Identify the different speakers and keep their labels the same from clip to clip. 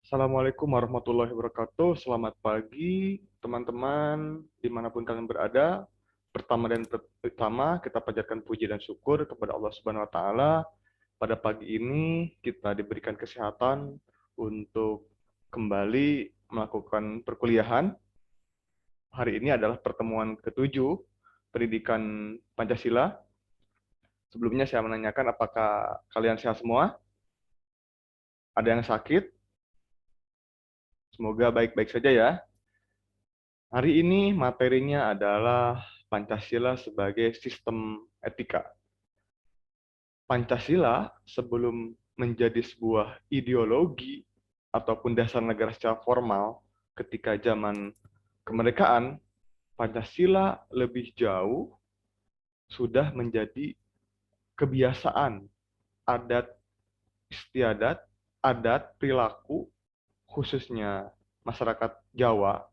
Speaker 1: Assalamualaikum warahmatullahi wabarakatuh. Selamat pagi, teman-teman, dimanapun kalian berada. Pertama kita panjatkan puji dan syukur kepada Allah Subhanahu Wa Taala. Pada pagi ini kita diberikan kesehatan untuk kembali melakukan perkuliahan. Hari ini adalah pertemuan ketujuh pendidikan Pancasila. Sebelumnya saya menanyakan apakah kalian sehat semua? Ada yang sakit? Semoga baik-baik saja ya. Hari ini materinya adalah Pancasila sebagai sistem etika. Pancasila sebelum menjadi sebuah ideologi ataupun dasar negara secara formal ketika zaman kemerdekaan, Pancasila lebih jauh sudah menjadi kebiasaan, adat istiadat, adat perilaku khususnya masyarakat Jawa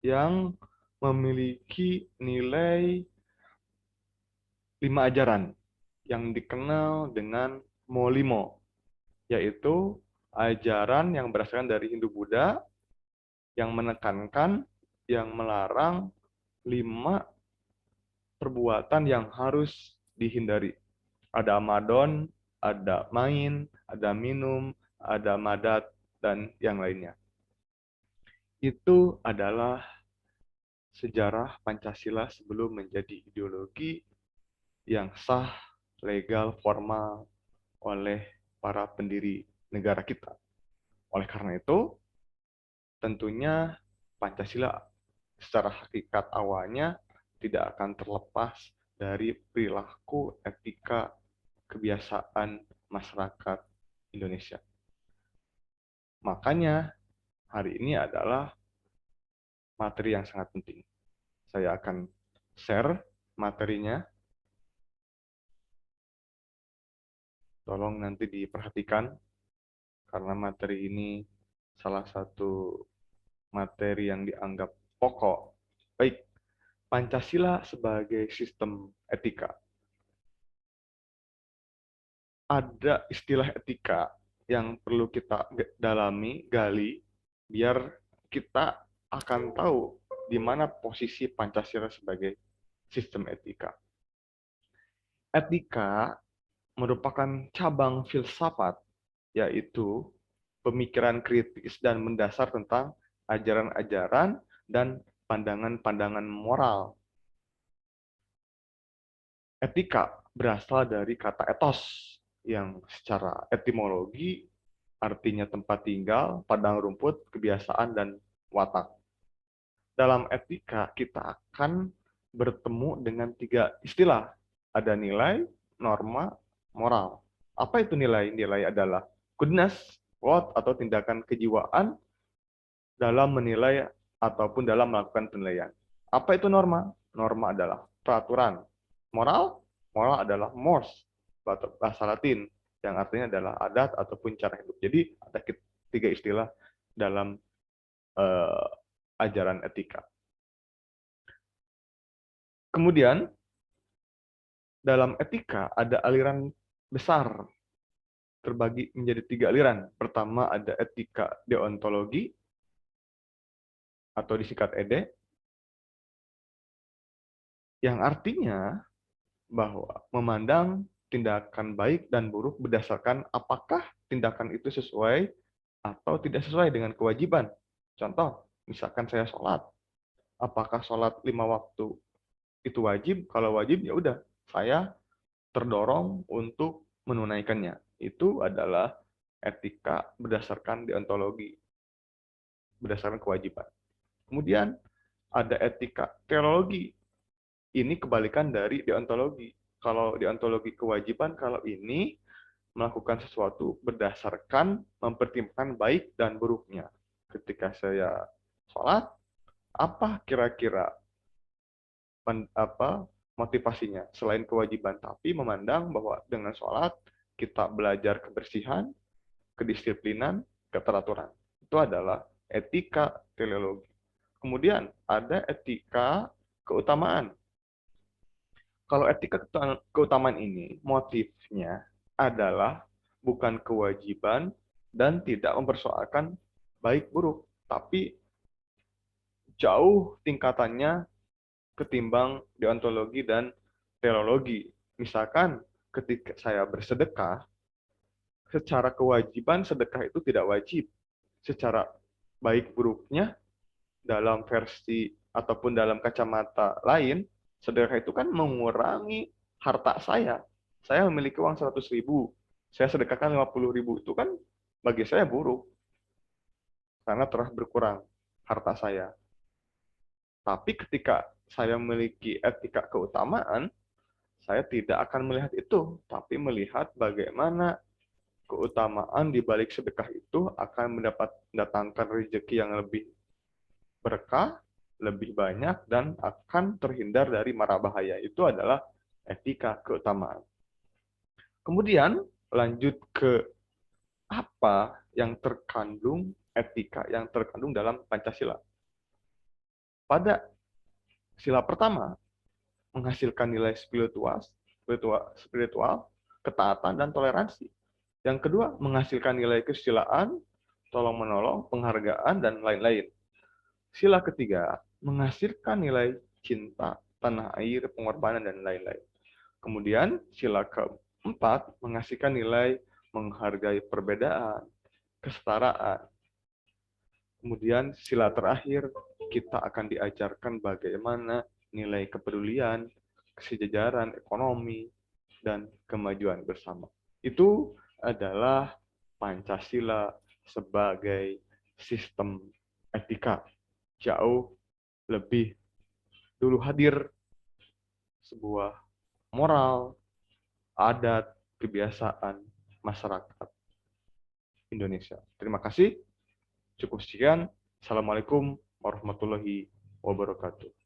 Speaker 1: yang memiliki nilai 5 ajaran yang dikenal dengan Molimo, yaitu ajaran yang berasal dari Hindu-Buddha yang menekankan, yang melarang 5 perbuatan yang harus dihindari. Ada amadon, ada main, ada minum, ada madat, dan yang lainnya. Itu adalah sejarah Pancasila sebelum menjadi ideologi yang sah, legal, formal oleh para pendiri negara kita. Oleh karena itu, tentunya Pancasila secara hakikat awalnya tidak akan terlepas dari perilaku, etika, kebiasaan masyarakat Indonesia. Makanya hari ini adalah materi yang sangat penting. Saya akan share materinya. Tolong nanti diperhatikan karena materi ini salah satu materi yang dianggap pokok. Baik, Pancasila sebagai sistem etika. Ada istilah etika yang perlu kita dalami, gali, biar kita akan tahu di mana posisi Pancasila sebagai sistem etika. Etika merupakan cabang filsafat, yaitu pemikiran kritis dan mendasar tentang ajaran-ajaran dan pandangan-pandangan moral. Etika berasal dari kata etos yang secara etimologi artinya tempat tinggal, padang rumput, kebiasaan, dan watak. Dalam etika kita akan bertemu dengan 3 istilah. Ada nilai, norma, moral. Apa itu nilai? Nilai adalah goodness, worth, atau tindakan kejiwaan dalam menilai ataupun dalam melakukan penilaian. Apa itu norma? Norma adalah peraturan. Moral? Moral adalah mores, bahasa Latin, yang artinya adalah adat ataupun cara hidup. Jadi ada 3 istilah dalam uh, ajaran etika. Kemudian, dalam etika ada aliran besar, terbagi menjadi 3 aliran. Pertama ada etika deontologi, atau disingkat ED, yang artinya bahwa memandang tindakan baik dan buruk berdasarkan apakah tindakan itu sesuai atau tidak sesuai dengan kewajiban. Contoh, misalkan saya sholat, apakah sholat 5 waktu itu wajib? Kalau wajib, ya udah, saya terdorong untuk menunaikannya. Itu adalah etika berdasarkan deontologi, berdasarkan kewajiban. Kemudian ada etika teologi. Ini kebalikan dari deontologi. Kalau deontologi kewajiban, kalau ini melakukan sesuatu berdasarkan mempertimbangkan baik dan buruknya. Ketika saya sholat, apa kira-kira motivasinya selain kewajiban, tapi memandang bahwa dengan sholat kita belajar kebersihan, kedisiplinan, keteraturan. Itu adalah etika teleologi. Kemudian ada etika keutamaan. Kalau etika keutamaan ini motifnya adalah bukan kewajiban dan tidak mempersoalkan baik buruk, tapi jauh tingkatannya ketimbang deontologi dan teologi. Misalkan ketika saya bersedekah, secara kewajiban sedekah itu tidak wajib. Secara baik buruknya dalam versi ataupun dalam kacamata lain, sedekah itu kan mengurangi harta saya. Saya memiliki uang 100.000, saya sedekahkan 50.000, itu kan bagi saya buruk karena telah berkurang harta saya. Tapi ketika saya memiliki etika keutamaan, saya tidak akan melihat itu, tapi melihat bagaimana keutamaan di balik sedekah itu akan mendatangkan rezeki yang lebih berkah, lebih banyak, dan akan terhindar dari mara bahaya. Itu adalah etika keutamaan. Kemudian lanjut ke apa yang terkandung, etika yang terkandung dalam Pancasila. Pada sila pertama, menghasilkan nilai spiritual, ketaatan, dan toleransi. Yang kedua, menghasilkan nilai kesusilaan, tolong-menolong, penghargaan, dan lain-lain. Sila ketiga, menghasilkan nilai cinta, tanah air, pengorbanan, dan lain-lain. Kemudian, sila keempat, menghasilkan nilai menghargai perbedaan, kesetaraan. Kemudian, sila terakhir, kita akan diajarkan bagaimana nilai kepedulian, kesejajaran ekonomi, dan kemajuan bersama. Itu adalah Pancasila sebagai sistem etika. Jauh lebih dulu hadir sebuah moral, adat, kebiasaan masyarakat Indonesia. Terima kasih. Cukup sekian. Assalamualaikum warahmatullahi wabarakatuh.